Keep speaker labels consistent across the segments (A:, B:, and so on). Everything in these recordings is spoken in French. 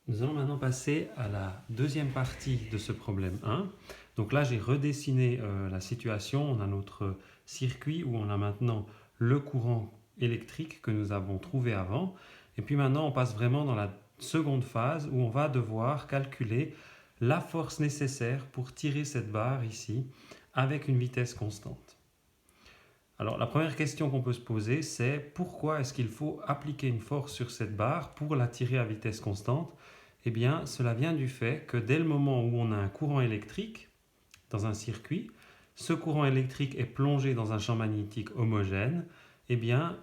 A: Nous allons maintenant passer à la deuxième partie de ce problème 1. Donc là, j'ai redessiné la situation. On a notre circuit où on a maintenant le courant électrique que nous avons trouvé avant. Et puis maintenant, on passe vraiment dans la seconde phase où on va devoir calculer la force nécessaire pour tirer cette barre ici avec une vitesse constante. Alors la première question qu'on peut se poser, c'est pourquoi est-ce qu'il faut appliquer une force sur cette barre pour la tirer à vitesse constante? Eh bien, cela vient du fait que dès le moment où on a un courant électrique dans un circuit, ce courant électrique est plongé dans un champ magnétique homogène, eh bien,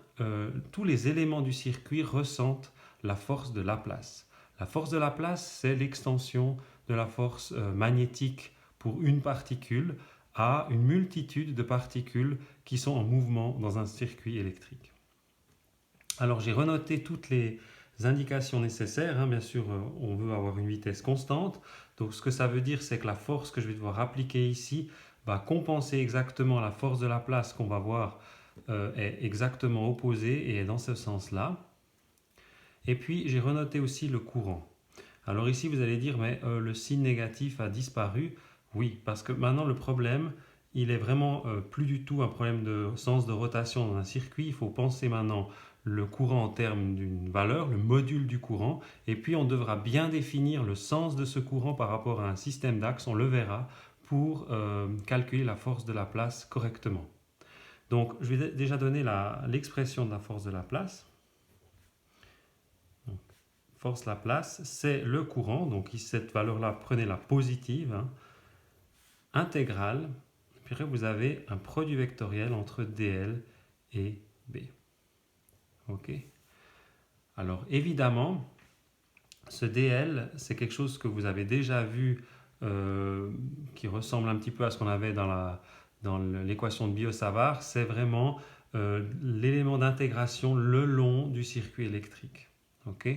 A: tous les éléments du circuit ressentent la force de Laplace. La force de Laplace, c'est l'extension de la force magnétique pour une particule à une multitude de particules qui sont en mouvement dans un circuit électrique. Alors j'ai renoté toutes les indications nécessaires. Bien sûr, on veut avoir une vitesse constante. Donc ce que ça veut dire, c'est que la force que je vais devoir appliquer ici va compenser exactement la force de Laplace qu'on va voir est exactement opposée et est dans ce sens-là. Et puis j'ai renoté aussi le courant. Alors ici, vous allez dire, mais le signe négatif a disparu. Oui, parce que maintenant le problème, il est vraiment plus du tout un problème de sens de rotation dans un circuit. Il faut penser maintenant le courant en termes d'une valeur, le module du courant, et puis on devra bien définir le sens de ce courant par rapport à un système d'axes, on le verra, pour calculer la force de Laplace correctement. Donc je vais déjà donner l'expression de la force de Laplace. Donc, force Laplace, c'est le courant, donc cette valeur-là, prenez la positive, intégrale, puis après vous avez un produit vectoriel entre dl et b. Ok. Alors évidemment, ce dl, c'est quelque chose que vous avez déjà vu, qui ressemble un petit peu à ce qu'on avait dans l'équation de Biot-Savart. C'est vraiment l'élément d'intégration le long du circuit électrique. Ok.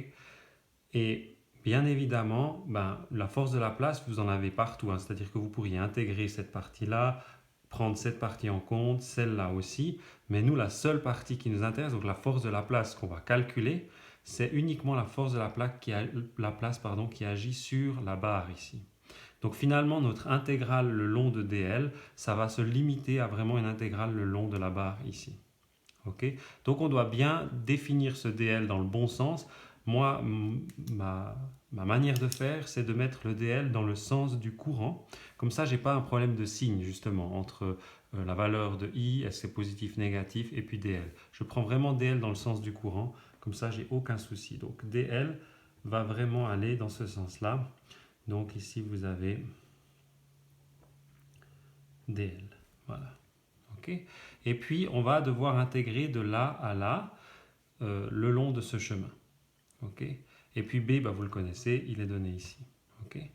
A: Et bien évidemment, la force de Laplace, vous en avez partout. C'est-à-dire que vous pourriez intégrer cette partie-là, prendre cette partie en compte, celle-là aussi. Mais nous, la seule partie qui nous intéresse, donc la force de Laplace qu'on va calculer, c'est uniquement la force de Laplace qui agit sur la barre ici. Donc finalement, notre intégrale le long de dl, ça va se limiter à vraiment une intégrale le long de la barre ici. Okay. Donc on doit bien définir ce dl dans le bon sens. Moi, ma manière de faire, c'est de mettre le dl dans le sens du courant. Comme ça, je n'ai pas un problème de signe, justement, entre la valeur de i, est-ce que c'est positif, négatif, et puis dl. Je prends vraiment dl dans le sens du courant. Comme ça, j'ai aucun souci. Donc dl va vraiment aller dans ce sens-là. Donc ici, vous avez dl. Voilà. Okay. Et puis, on va devoir intégrer de là à là le long de ce chemin. Okay. Et puis B, vous le connaissez, il est donné ici. Okay.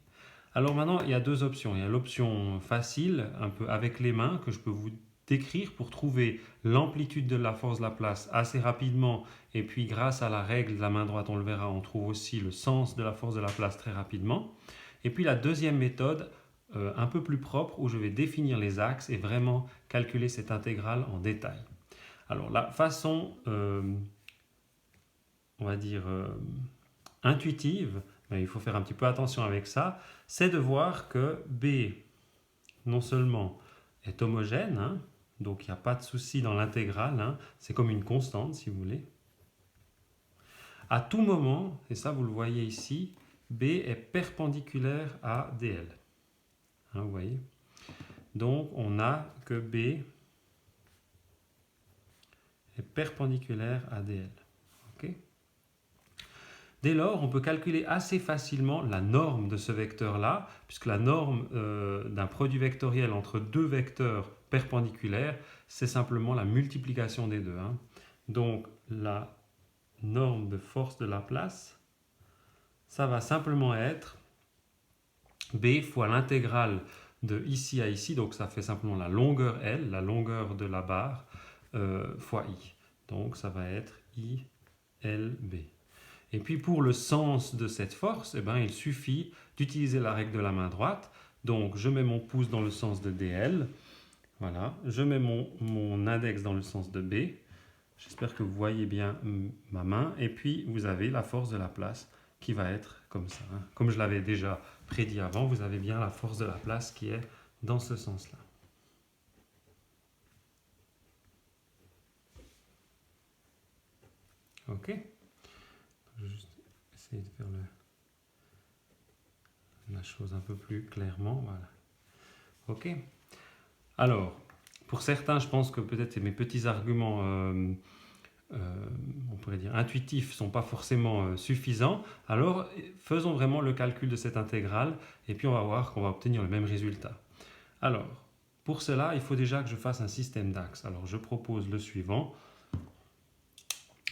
A: Alors maintenant, il y a deux options. Il y a l'option facile, un peu avec les mains, que je peux vous décrire pour trouver l'amplitude de la force Laplace assez rapidement. Et puis grâce à la règle de la main droite, on le verra, on trouve aussi le sens de la force de Laplace très rapidement. Et puis la deuxième méthode, un peu plus propre, où je vais définir les axes et vraiment calculer cette intégrale en détail. Alors la façon, on va dire, intuitive, mais il faut faire un petit peu attention avec ça, c'est de voir que B, non seulement est homogène, donc il n'y a pas de souci dans l'intégrale, c'est comme une constante si vous voulez. À tout moment, et ça vous le voyez ici, B est perpendiculaire à DL. Vous voyez. Donc on a que B est perpendiculaire à DL. Okay. Dès lors, on peut calculer assez facilement la norme de ce vecteur-là, puisque la norme d'un produit vectoriel entre deux vecteurs perpendiculaires, c'est simplement la multiplication des deux. Donc la norme de force de Laplace, ça va simplement être B fois l'intégrale de ici à ici, donc ça fait simplement la longueur L, la longueur de la barre, fois I. Donc ça va être ILB. Et puis pour le sens de cette force, il suffit d'utiliser la règle de la main droite. Donc je mets mon pouce dans le sens de DL. Voilà. Je mets mon index dans le sens de B. J'espère que vous voyez bien ma main. Et puis vous avez la force de Laplace qui va être comme ça, hein. Comme je l'avais déjà prédit avant, vous avez bien la force de la place qui est dans ce sens-là. Ok. Je vais juste essayer de faire la chose un peu plus clairement. Voilà. Ok. Alors, pour certains, je pense que peut-être mes petits arguments, on pourrait dire intuitifs, ne sont pas forcément suffisants. Alors, faisons vraiment le calcul de cette intégrale et puis on va voir qu'on va obtenir le même résultat. Alors, pour cela, il faut déjà que je fasse un système d'axes. Alors, je propose le suivant.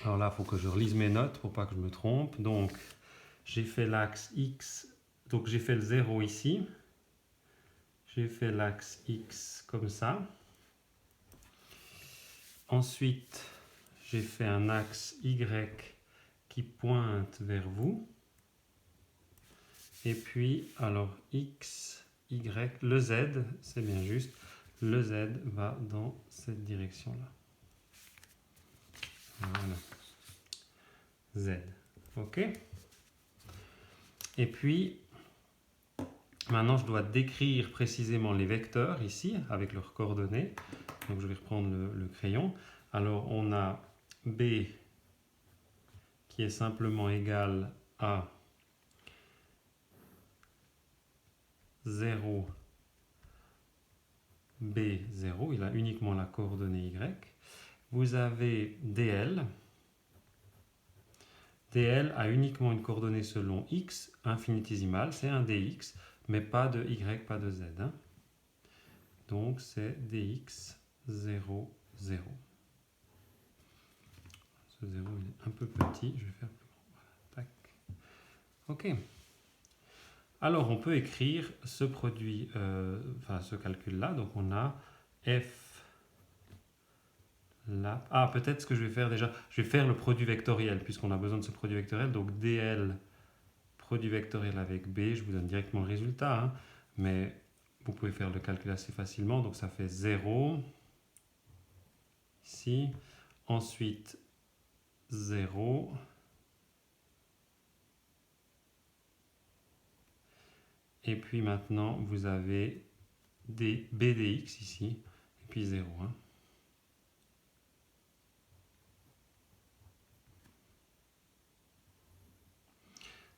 A: Alors là, il faut que je relise mes notes pour pas que je me trompe. Donc, j'ai fait l'axe X, donc j'ai fait le 0 ici. J'ai fait l'axe X comme ça. Ensuite, j'ai fait un axe Y qui pointe vers vous. Et puis, alors X, Y, le Z, c'est bien juste, le Z va dans cette direction-là. Voilà. Z. OK. Et puis, maintenant, je dois décrire précisément les vecteurs ici, avec leurs coordonnées. Donc, je vais reprendre le crayon. Alors, on a B qui est simplement égal à 0, B0. Il a uniquement la coordonnée Y. Vous avez DL. DL a uniquement une coordonnée selon X, infinitésimale, c'est un DX, mais pas de Y, pas de Z, hein. Donc c'est DX 0, 0. Ce 0 il est un peu petit, je vais faire plus grand. Voilà. Tac. Ok. Alors on peut écrire ce produit, ce calcul-là. Donc on a F là. Ah, peut-être ce que je vais faire déjà, je vais faire le produit vectoriel, puisqu'on a besoin de ce produit vectoriel. Donc DL, produit vectoriel avec B, je vous donne directement le résultat, hein, mais vous pouvez faire le calcul assez facilement. Donc ça fait 0, ici, ensuite 0, et puis maintenant vous avez BDX ici, et puis 0. Hein.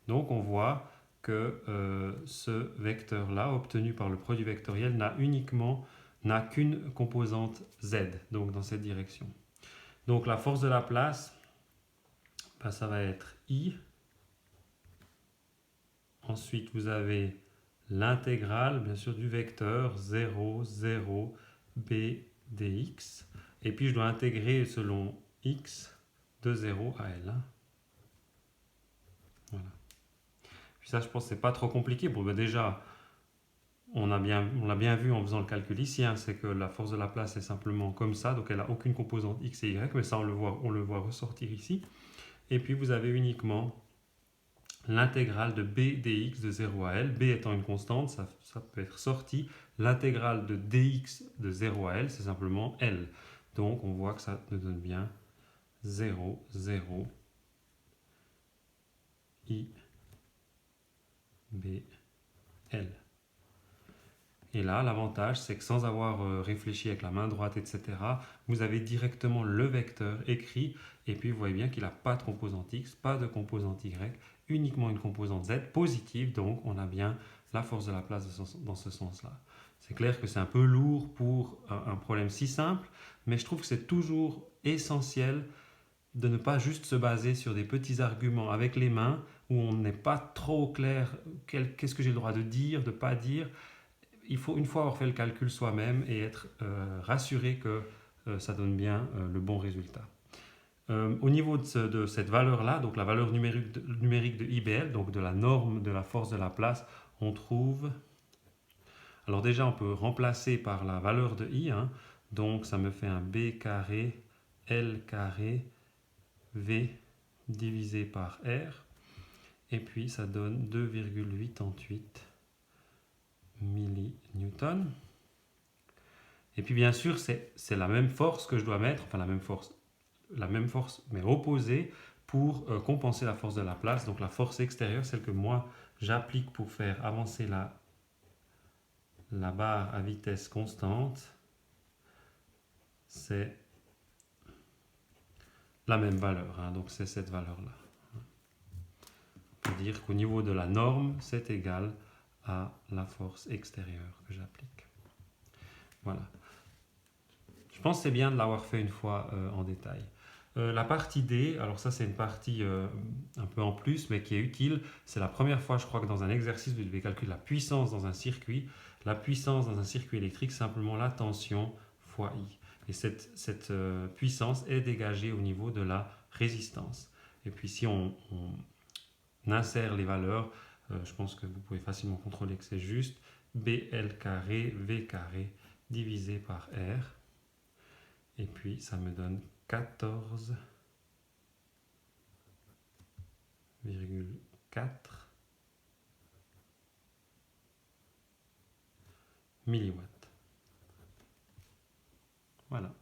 A: Donc on voit que ce vecteur-là, obtenu par le produit vectoriel, n'a qu'une composante Z, donc dans cette direction. Donc la force de la place, ben, ça va être I. Ensuite, vous avez l'intégrale, bien sûr, du vecteur 0, 0, b dx. Et puis, je dois intégrer selon x de 0 à L. Voilà. Puis ça, je pense que c'est pas trop compliqué. Bon, ben déjà, on l'a bien vu en faisant le calcul ici, hein, c'est que la force de la place est simplement comme ça, donc elle n'a aucune composante x et y, mais ça, on le voit ressortir ici. Et puis, vous avez uniquement l'intégrale de b dx de 0 à L, b étant une constante, ça peut être sorti. L'intégrale de dx de 0 à L, c'est simplement L. Donc on voit que ça nous donne bien 0, 0, I, B, L. Et là, l'avantage, c'est que sans avoir réfléchi avec la main droite, etc., vous avez directement le vecteur écrit, et puis vous voyez bien qu'il n'a pas de composante x, pas de composante y, uniquement une composante z positive, donc on a bien la force de la place dans ce sens-là. C'est clair que c'est un peu lourd pour un problème si simple, mais je trouve que c'est toujours essentiel de ne pas juste se baser sur des petits arguments avec les mains, où on n'est pas trop clair, qu'est-ce que j'ai le droit de dire, de ne pas dire. Il faut une fois avoir fait le calcul soi-même et être rassuré que ça donne bien le bon résultat. Au niveau de cette valeur-là, donc la valeur numérique de IBL, donc de la norme de la force de la place, on trouve... Alors déjà, on peut remplacer par la valeur de I, hein, donc ça me fait un B carré L carré V divisé par R, et puis ça donne 2,88 millinewtons. Et puis bien sûr, c'est la même force que je dois mettre, enfin la même force mais opposée pour compenser la force de la place. Donc la force extérieure, celle que moi j'applique pour faire avancer la barre à vitesse constante, c'est la même valeur, hein, donc c'est cette valeur-là. On peut dire qu'au niveau de la norme, c'est égal à la force extérieure que j'applique. Voilà. Je pense que c'est bien de l'avoir fait une fois en détail. La partie D, alors ça c'est une partie un peu en plus mais qui est utile. C'est la première fois je crois que dans un exercice vous devez calculer la puissance dans un circuit. La puissance dans un circuit électrique, c'est simplement la tension fois I. Et cette puissance est dégagée au niveau de la résistance. Et puis si on insère les valeurs, je pense que vous pouvez facilement contrôler que c'est juste. BL carré V carré divisé par R. Et puis ça me donne 14,4 milliwatts. Voilà.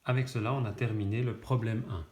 A: Avec cela, on a terminé le problème 1.